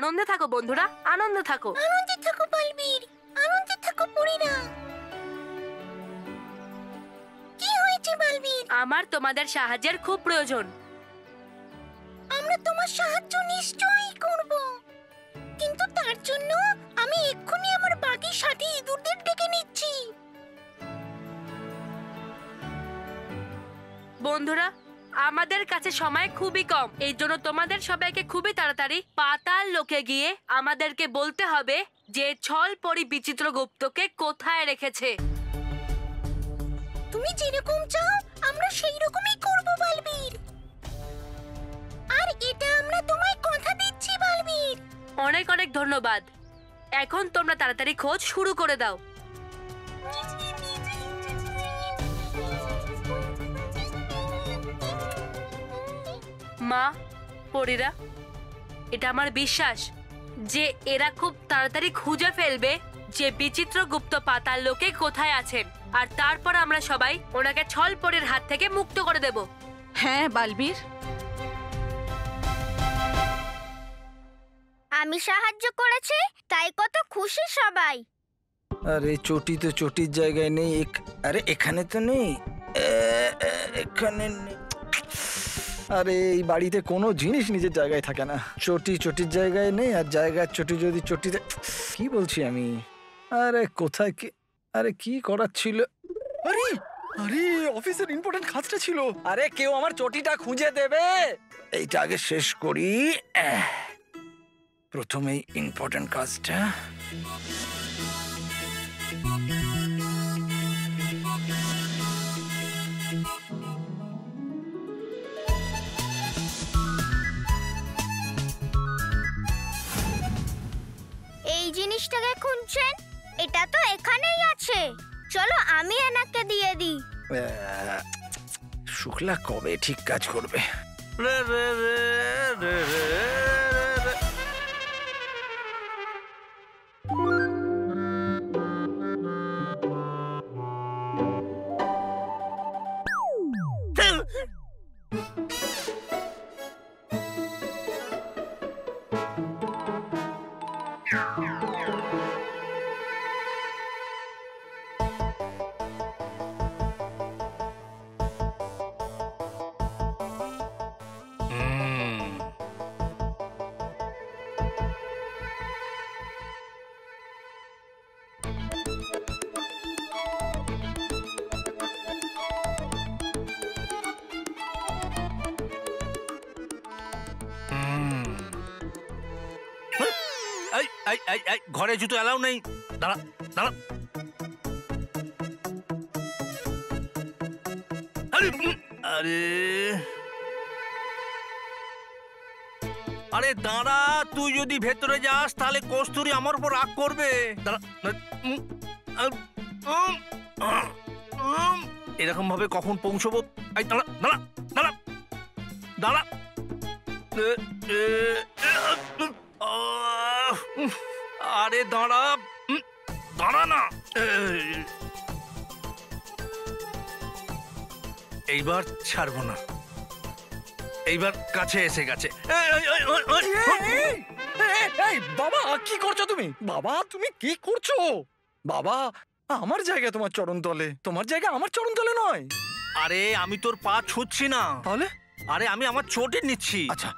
আনন্দে থাকো বন্ধুরা, আনন্দে থাকো। আনন্দে থাকো বালবীর, আনন্দে থাকো পরীরা। কি হয়েছে বালবীর? আমার তোমাদের সাহায্যের খুব প্রয়োজন। আমরা তোমার সাহায্য নিশ্চয়ই করব, কিন্তু তার জন্য আমি এক্ষুনি আমার বাকি সাথী ইঁদুরদের ডেকে নিচ্ছি। বন্ধুরা, আমাদের কাছে সময় খুবই কম, এই জন্য তোমাদের সবাইকে খুবই তাড়াতাড়ি পাতাল লোকে গিয়ে আমাদেরকে বলতে হবে যে ছল পরি বিচিত্রগুপ্তকে কোথায় রেখেছে। তুমি যেরকম চাও আমরা সেই রকমই করব বালবীর, আর এটা আমরা তোমায় কথা দিচ্ছি বালবীর। অনেক অনেক ধন্যবাদ। এখন তোমরা তাড়াতাড়ি খোঁজ শুরু করে দাও। মা, পরীরা, এটা আমার বিশ্বাস যে এরা খুব তাড়াতাড়ি খুঁজে ফেলবে যে বিচিত্রগুপ্ত পাতাল লোকে কোথায় আছেন, আর তারপর আমরা সবাই ওনাকে ছল পরীর হাত থেকে মুক্ত করে দেব। হ্যাঁ বালবীর, আমি সাহায্য করেছি তাই কত খুশি সবাই। আরে চটি তো চটির জায়গায় নেই। আরে এখানে তো নেই, এখানে নেই। আরে এই বাড়িতে কোনো জিনিস নিজের জায়গায় থাকে না। চটি চটির জায়গায় নেই, আর জায়গার চটি যদি চটিতে, কি বলছি আমি? আরে কোথায় কি, আরে কি করার ছিল? আরে আরে অফিসের ইম্পর্টেন্ট কাজটা ছিল। আরে কেউ আমার চটিটা খুঁজে দেবে? এইটা আগে শেষ করি। প্রথমেই ইম্পর্টেন্ট কাজটা। এই জিনিসটাকে খুঁজছেন? এটা তো এখানেই আছে, চলো আমি এনাকে দিয়ে দিই। শুক্লা কবে ঠিক কাজ করবে? ঘরে জুতো এলাও নেই। দাঁড়া দাঁড়া, আরে আরে দাঁড়া, তুই যদি ভেতরে যাস তাহলে কস্তুরী আমার উপর রাগ করবে। এরকম ভাবে কখন পৌঁছবো? দাঁড়া দাঁড়া দাঁড়া দাঁড়া, আরে দাঁড়া দাঁড়া না। এইবার ছাড়বো না, এইবার কাছে এসে গেছে। বাবা কি করছো তুমি? বাবা তুমি কি করছো? বাবা আমার জায়গা তোমার চরণ তলে, তোমার জায়গা আমার চরণ তলে নয়। আরে আমি তোর পা ছুঁচ্ছি না। তাহলে? আরে আমি আমার চোটে নিচ্ছি। আচ্ছা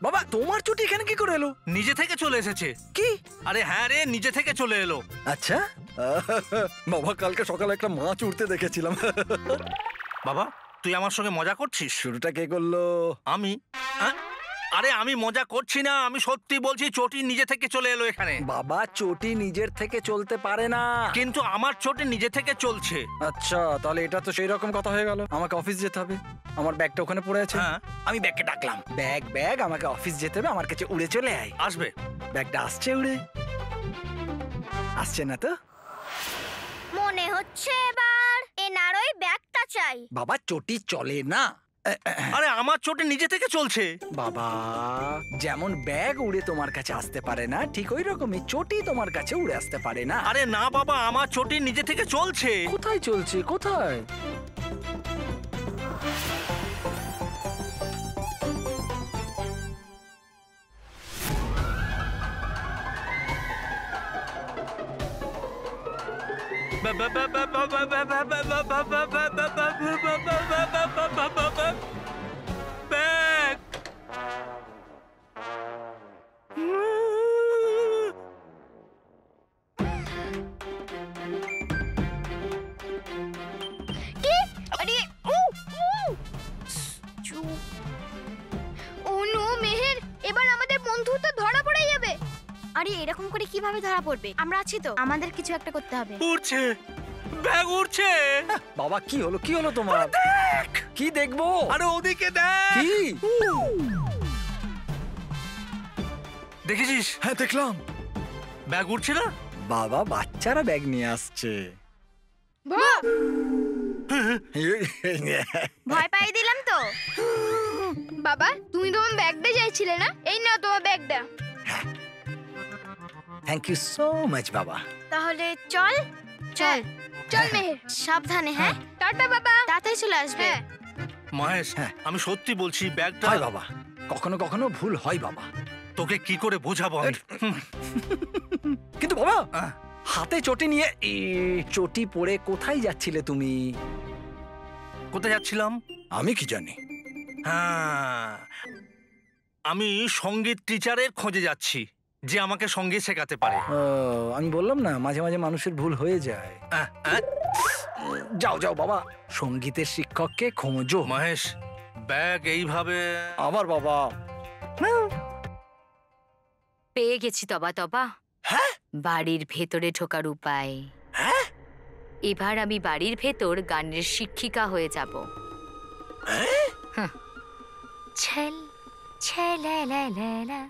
বাবা তোমার চটি এখানে কি করে এলো? নিজে থেকে চলে এসেছে। কি? আরে হ্যাঁ রে, নিজে থেকে চলে এলো। আচ্ছা বাবা কালকে সকালে একটা মাছ উঠতে দেখেছিলাম। বাবা তুই আমার সঙ্গে মজা করছিস? শুরুটা কে করলো? আমি। আরে আমি মজা করছি না, আমি সত্যি বলছি, চটি নিজে থেকে চলে এলো এখানে। বাবা চটি নিজের থেকে চলতে পারে না। কিন্তু আমার চটি নিজে থেকে চলছে। আচ্ছা তাহলে এটা তো সেই রকম কথা হয়ে গেল। আমাকে অফিস যেতে হবে, আমার ব্যাগটা ওখানে পড়ে আছে। হ্যাঁ। আমি ব্যাগকে ডাকলাম, ব্যাগ ব্যাগ আমাকে অফিস যেতে হবে, আমার কাছে উড়ে চলে আয়। আসবে? ব্যাগটা আসছে উড়ে? আসছে না তো? মনে হচ্ছে এবার এনার ওই ব্যাগটা চাই। বাবা চটি চলে না। আরে আমার চটি নিজে থেকে চলছে। বাবা যেমন ব্যাগ উড়ে তোমার কাছে আসতে পারে না, ঠিক ওই রকমই চটি তোমার কাছে উড়ে আসতে পারে না। আরে না বাবা, আমার চটি নিজে থেকে চলছে। কোথায় চলছে? কোথায়? ব্যাগ। কি আরে ও নো মেহের, এবার আমাদের বন্ধুত্ব ধরা পড়ে যাবে। আরে এরকম করে কিভাবে ধরা পড়বে? আমরা আছি তো, আমাদের কিছু একটা করতে হবে। উড়ছে, ব্যাগ উড়ছে। বাবা কি হলো, কি হলো তোমার? কি দেখবো? আরে ওদিকে দেখ। কি? দেখেছিস? হ্যাঁ দেখলাম। ব্যাগ উড়ছে না? বাবা বাচ্চারা ব্যাগ নিয়ে আসছে। ভয় পাই দিলাম তো। বাবা তুমি তোমার ব্যাগটা চাইছিলে না? এই নাও তোমার ব্যাগটা। থ্যাংক ইউ সো মাচ বাবা। তাহলে চল চল চল মেহের, সাবধানে। হ্যাঁ টাটা বাবা, তাড়াতাড়ি চলে আসবে। মহেশ, হ্যাঁ। আমি সত্যি বলছি ব্যাগটা। হয় বাবা, কখনো কখনো ভুল হয় বাবা। তোকে কি করে বোঝাবো আমি? কিন্তু বাবা আহ, হাতে চটি নিয়ে চটি পরে কোথায় যাচ্ছিলে তুমি? কোথায় যাচ্ছিলাম? আমি কি জানি। হ্যাঁ, আমি সঙ্গীত টিচারের খোঁজে যাচ্ছি যে আমাকে সঙ্গীত শেখাতে পারে। ও, আমি বললাম না মাঝে মাঝে মানুষের ভুল হয়ে যায়। আহ, আহ, যাও যাও বাবা, সঙ্গীতের শিক্ষককে খোঁজো। মহেশ, ব্যাগ এইভাবে। আবার বাবা। পেয়ে গেছি তবা তবা। হ্যাঁ? বাড়ির ভেতরে ঢোকার উপায়। হ্যাঁ? এবার আমি বাড়ির ভেতর গানের শিক্ষিকা হয়ে যাব। ছল ছলালালা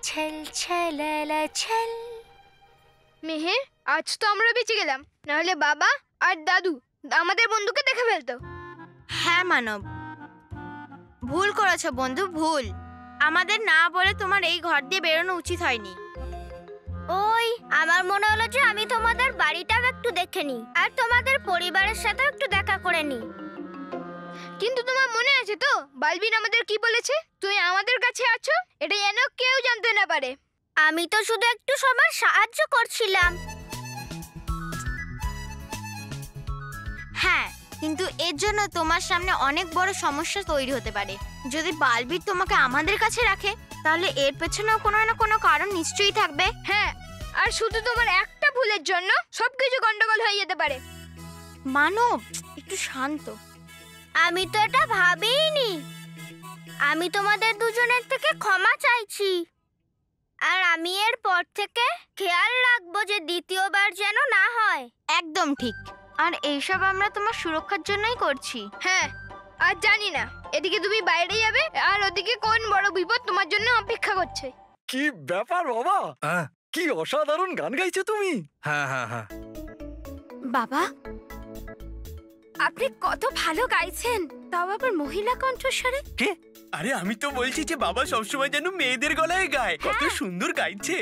ছল ছলালা ছল। মেহের, আজ তো আমরা বেঁচে গেলাম, নাহলে বাবা আর দাদু আমাদের বন্ধুকে দেখে ফেলতো। হ্যাঁ মানব, ভুল করেছো বন্ধু, ভুল। আমাদের না বলে তোমার এই ঘর দিয়ে বেরোনো উচিত হয়নি। ওই আমার মনে হলো যে আমি তোমাদের বাড়িটাও একটু দেখে নিই আর তোমাদের পরিবারের সাথে একটু দেখা করে নিই। কিন্তু তোমার মনে আছে তো বালবিন আমাদের কি বলেছে? তুমি আমাদের কাছে আছো, এটা যেন কেউ জানতে না পারে। আমি তো শুধু একটু সবার সাহায্য করছিলাম। হ্যাঁ, কিন্তু এর জন্য তোমার সামনে অনেক বড় সমস্যা তৈরি হতে পারে। যদি বালবির তোমাকে আমাদের কাছে রাখে, তাহলে এর পেছনেও কোনো না কোনো কারণ নিশ্চয়ই থাকবে। হ্যাঁ, আর শুধু তোমার একটা ভুলের জন্য সবকিছু গন্ডগোল হয়ে যেতে পারে। মানব, একটু শান্ত। আমি তো এটা ভাবিনি। আমি তোমাদের দুজনের থেকে ক্ষমা চাইছি, আর আমি এর পর থেকে খেয়াল রাখবো যে দ্বিতীয়বার যেন না হয়। একদম ঠিক, আর এইসব আমরা তোমার সুরক্ষার জন্যই করছি। হ্যাঁ, আর জানি না এদিকে তুমি বাইরে যাবে আর ওদিকে কোন বড় বিপদ তোমার জন্য অপেক্ষা করছে। কি ব্যাপার বাবা, হ্যাঁ কি অসাধারণ গান গাইছো তুমি। হ্যাঁ হ্যাঁ হ্যাঁ। বাবা, আপনি কত ভালো গাইছেন, তাও আবার মহিলা কণ্ঠস্বরে। কি? আরে আমি তো বলছি যে বাবা সবসময় যেন মেয়েদের গলায় গায়, কত সুন্দর গাইছে।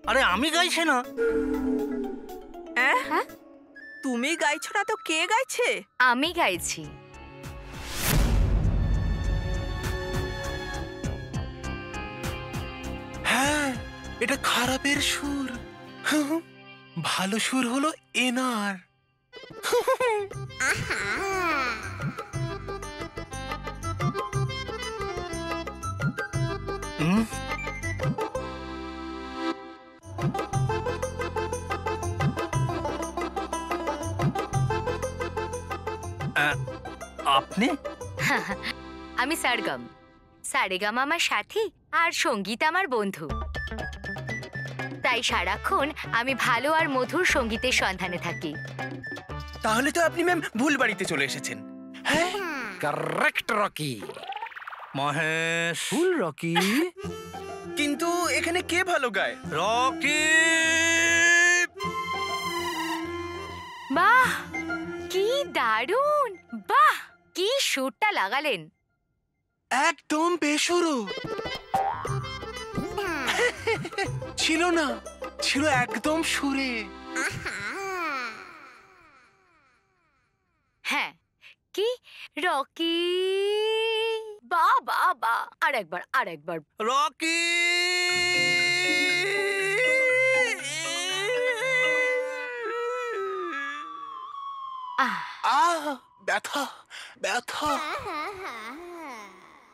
আরে আমি গাইছি না। হ্যাঁ? তুমি গাইছো না তো কে গাইছে? আমি গাইছি। হ্যাঁ, এটা খারাপের সুর। ভালো সুর হলো এনার। হুম? আপনি? আমি সারগম। সারেগাম আমার সাথী আর সঙ্গীত আমার বন্ধু। তাই সারাক্ষণ আমি ভালো আর মধুর সঙ্গীতের সন্ধানে থাকি। তাহলে তো আপনি ম্যাম ভুল বাড়িতে চলে এসেছেন। হ্যাঁ, কারেক্ট রকি। মহেশ। ফুল রকি। কিন্তু এখানে কে ভালো গায়? রকি। বাহ, কি দারুণ! বাহ, কি সুরটা লাগালেন। একদম বেসুরো ছিল না, ছিল একদম সুরে। হ্যাঁ, কি রকি! বা বা বা, আরেকবার আরেকবার। রকি। ব্যথা ব্যথা।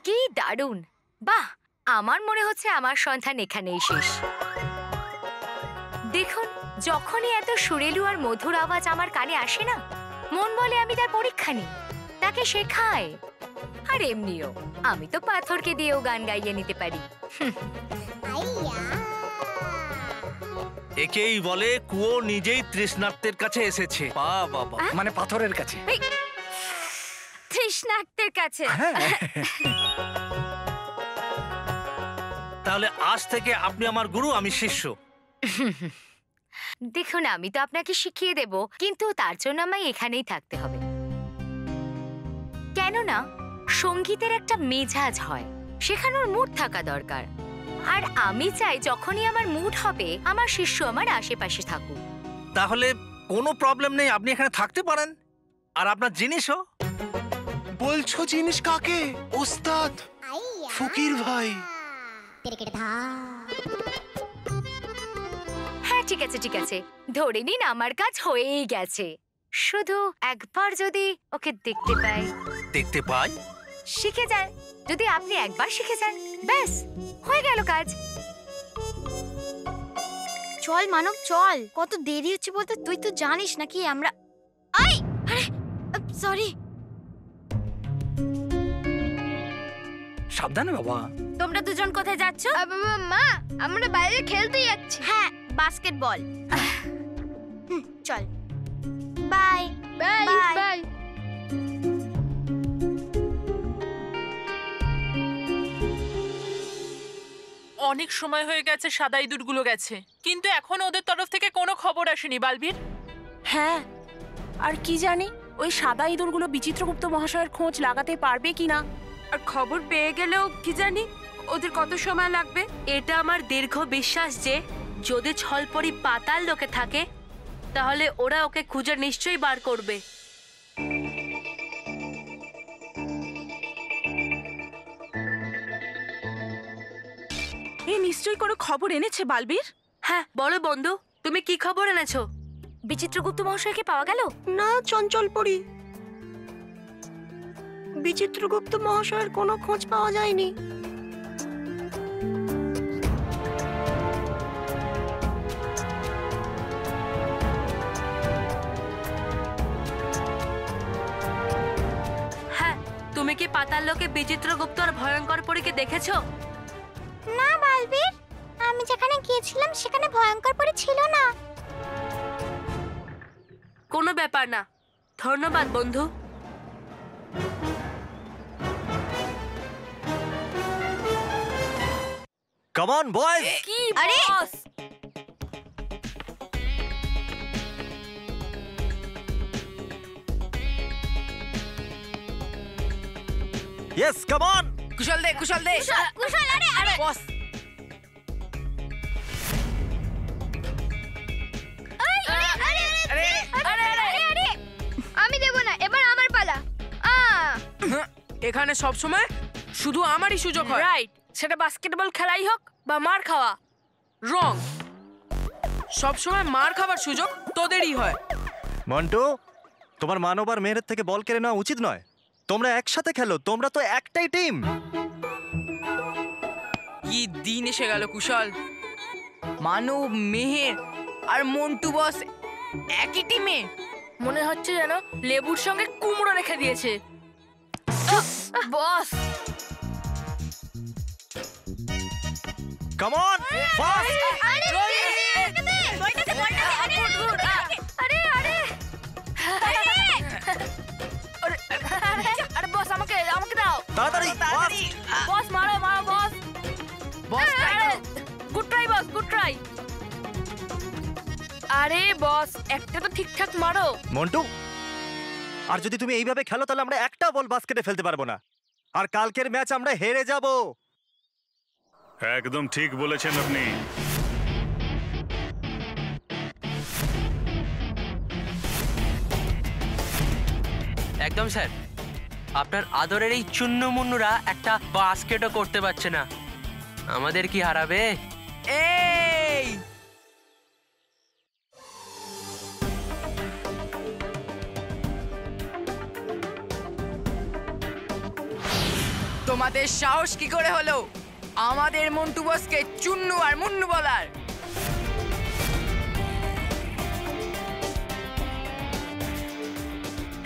কি দারুণ! বাহ, আমার মনে হচ্ছে আমার সন্ধান এখানেই শেষ। দেখুন, যখনই এত সুরেলু আর মধুর আওয়াজ আমার কানে আসে না, মন বলে আমি তার পরীক্ষা নিই, তাকে শেখাই। আর এমনিও আমি তো পাথরকে দিয়েও গান গাইয়ে নিতে পারি। একেই বলে কুয়ো নিজেই তৃষ্ণার্তের কাছে এসেছে। বাবা, মানে পাথরের কাছে। তৃষ্ণার্তের কাছে। তাহলে আজ থেকে আপনি আমার গুরু, আমি শিষ্য। দেখুন, আমি তো আপনাকে শিখিয়ে দেব, কিন্তু তার জন্য আমায় এখানেই থাকতে হবে। কেননা সঙ্গীতের একটা মেজাজ হয়, শেখানোর মুড থাকা দরকার। আর আমি চাই যখনই আমার মুড হবে, আমার শিষ্য আমার আশেপাশে থাকুক। তাহলে কোনো প্রবলেম নেই, আপনি এখানে থাকতে পারেন। আর আপনার জিনিসও। বলছো জিনিস কাকে? ওস্তাদ ফকির ভাই। হ্যাঁ, ঠিক আছে ঠিক আছে, ধরে নিন আমার কাজ হয়েই গেছে। শুধু একবার যদি ওকে দেখতে পাই। দেখতে পাই? শিখে যান। যদি আপনি একবার শিখে যান, ব্যাস হয়ে গেল কাজ। চল মানব চল, কত দেরি হচ্ছে বলতে। তুই তো জানিস নাকি আমরা আরে সরি। সাবধানে বাবা। তোমরা দুজন কোথায় যাচ্ছ? মা, আমরা বাইরে খেলতে যাচ্ছি। হ্যাঁ, বাস্কেটবল। চল। Bye bye bye. অনেক সময় হয়ে গেছে সাদা ইঁদুরগুলো গেছে, কিন্তু এখনো ওদের তরফ থেকে কোনো খবর আসেনি বালবীর। হ্যাঁ, আর কি জানি ওই সাদা ইঁদুরগুলো বিচিত্রগুপ্ত মহাশয়ের খোঁজ লাগাতে পারবে কিনা। আর খবর পেয়ে গেলেও কি জানি ওদের কত সময় লাগবে। এটা আমার দীর্ঘ বিশ্বাস যে যদি ছলপরি পাতাল লোকে থাকে, তাহলে ওরা ওকে খুঁজে নিশ্চয়ই বার করবে। এ নিশ্চয়ই কোনো খবর এনেছে বালবীর। হ্যাঁ, বলো বন্ধু, তুমি কি খবর এনেছো? বিচিত্রগুপ্ত মহাশয়কে পাওয়া গেল? না চঞ্চল পড়ি, বিচিত্রগুপ্ত মহাশয়ের কোনো খোঁজ পাওয়া যায়নি। হ্যাঁ, তুমি কি পাতাল লোকে বিচিত্রগুপ্ত আর ভয়ঙ্কর পরীকে দেখেছো? না বালবীর, আমি যেখানে গিয়েছিলাম সেখানে ভয়ঙ্কর পরি ছিল না। কোনো ব্যাপার না, ধন্যবাদ বন্ধু। Come on boys. কি আরে! বস? Yes come on. কুশল দে কুশল দে। কুশল, আরে আরে বস, আমি দেব না, এবার আমার পালা। এখানে সব সময় শুধু আমারই সুযোগ হয়। রাইট, সেটা বাস্কেটবল খেলাই হোক বা মার খাওয়া। রং, সব সময় মার খাবার সুযোগ তোদেরই হয়। মন্টু, তোমার মানব আর মেহের থেকে বল কেড়ে নেওয়া উচিত নয়। তোমরা একসাথে খেলো, তোমরা তো একটাই টিম। কি দিন এসে গেল কুশল। মানব, মেহের আর মন্টু বস একই টিমে। মনে হচ্ছে যেন লেবুর সঙ্গে কুমড়ো রেখে দিয়েছে। বস, কাম অন ফাস্ট। আরে বস, আমাকে দাও। তাড়াতাড়ি ফাস্ট। বস মারো মারো বস। বস, গুড ট্রাই বস, গুড ট্রাই। আরে বস, একটা তো ঠিকঠাক মারো। মন্টু, আর যদি তুমি এইভাবে খেলো তাহলে আমরা একটা বল বাস্কেটে ফেলতে পারবো না, আর কালকের ম্যাচ আমরা হেরে যাব। একদম ঠিক বলেছেন আপনি। একদম স্যার, আপনার আদরের এই চুন্নু মুন্নুরা একটা বাস্কেটও করতে পারছে না। আমাদের কি হারাবে? এই তোমাদের সাহস কি করে হলো আমাদের মন্টু বসকে চুন্নু আর মুন্নু বলার?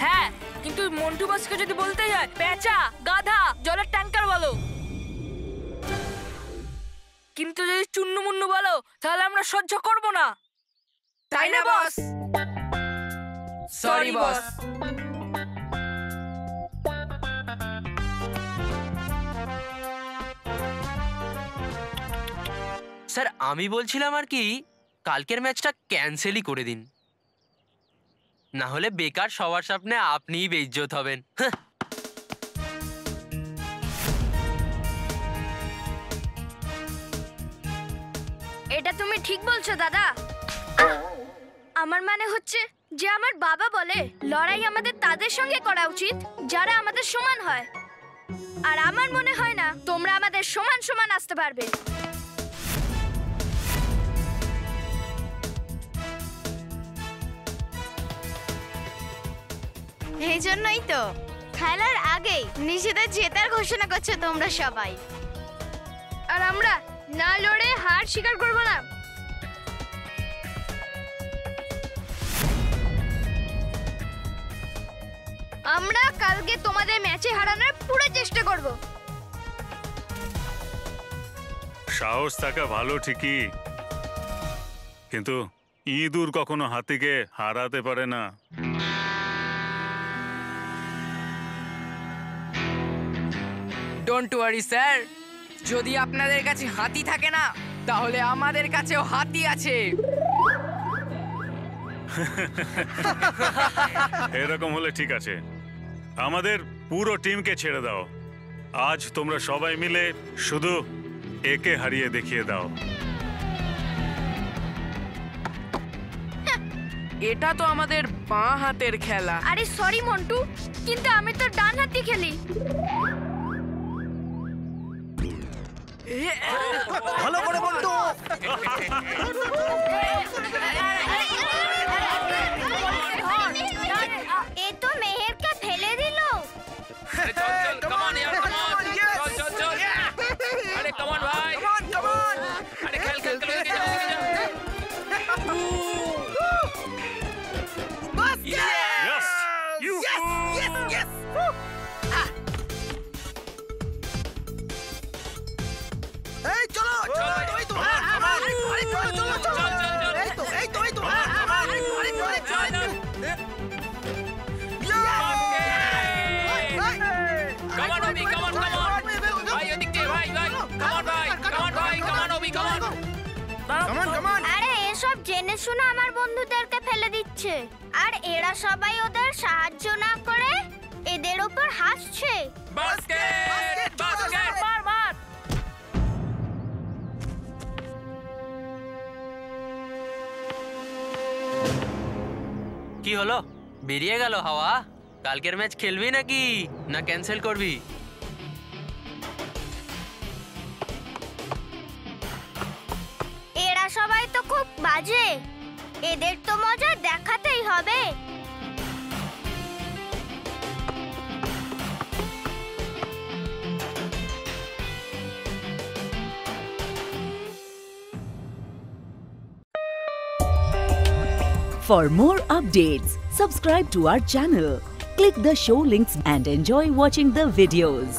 হ্যাঁ, কিন্তু মন্টু বসকে যদি বলতে যায় পেঁচা, গাধা, জলের ট্যাঙ্কার বলো, কিন্তু যদি চুন্নু মুন্নু বলো তাহলে আমরা সহ্য করব না, তাই না বস? Sorry boss. স্যার আমি বলছিলাম আর কি, কালকের ম্যাচটা ক্যান্সেলই করে দিন, না হলে বেকার সবার সামনে আপনিই বেইজ্জত হবেন। এটা তুমি ঠিক বলছো দাদা। আমার মানে হচ্ছে যে আমার বাবা বলে লড়াই আমাদের তাদের সঙ্গে করা উচিত যারা আমাদের সমান হয়, আর আমার মনে হয় না তোমরা আমাদের সমান সমান আসতে পারবে। এই জন্যই তো খেলার আগেই নিজেদের জেতার ঘোষণা করছো তোমরা সবাই, আর আমরা না লড়ে হার স্বীকার করব না। আমরা কালকে তোমাদের ম্যাচে হারানোর পুরো চেষ্টা করব। সাহস থাকা ভালো ঠিকই, কিন্তু ইঁদুর কখনো হাতিকে হারাতে পারে না। ডোন্ট ওয়ারি স্যার, যদি আপনাদের কাছে হাতি থাকে না তাহলে আমাদের কাছেও হাতি আছে। এরকম হলে ঠিক আছে, আমাদের পুরো টিমকে ছেড়ে দাও। আজ তোমরা সবাই মিলে শুধু একে হারিয়ে দেখিয়ে দাও। এটা তো আমাদের বাঁ হাতের খেলা। আরে সরি মন্টু, কিন্তু আমি তো ডান হাতি খেলি। ভালো করে বলতো। এ তো মেহেরকে ফেলে দিল। আরে এসব জেনে শুনে আমার বন্ধুদেরকে ফেলে দিচ্ছে, আর এরা সবাই ওদের সাহায্য না করে এদের উপর হাসছে। কি হলো, বেরিয়ে গেল হাওয়া? কালকের ম্যাচ খেলবি নাকি না ক্যান্সেল করবি? এরা সবাই তো খুব বাজে, এদের তো মজা দেখাতেই হবে। For more updates, subscribe to our channel, click the show links and enjoy watching the videos.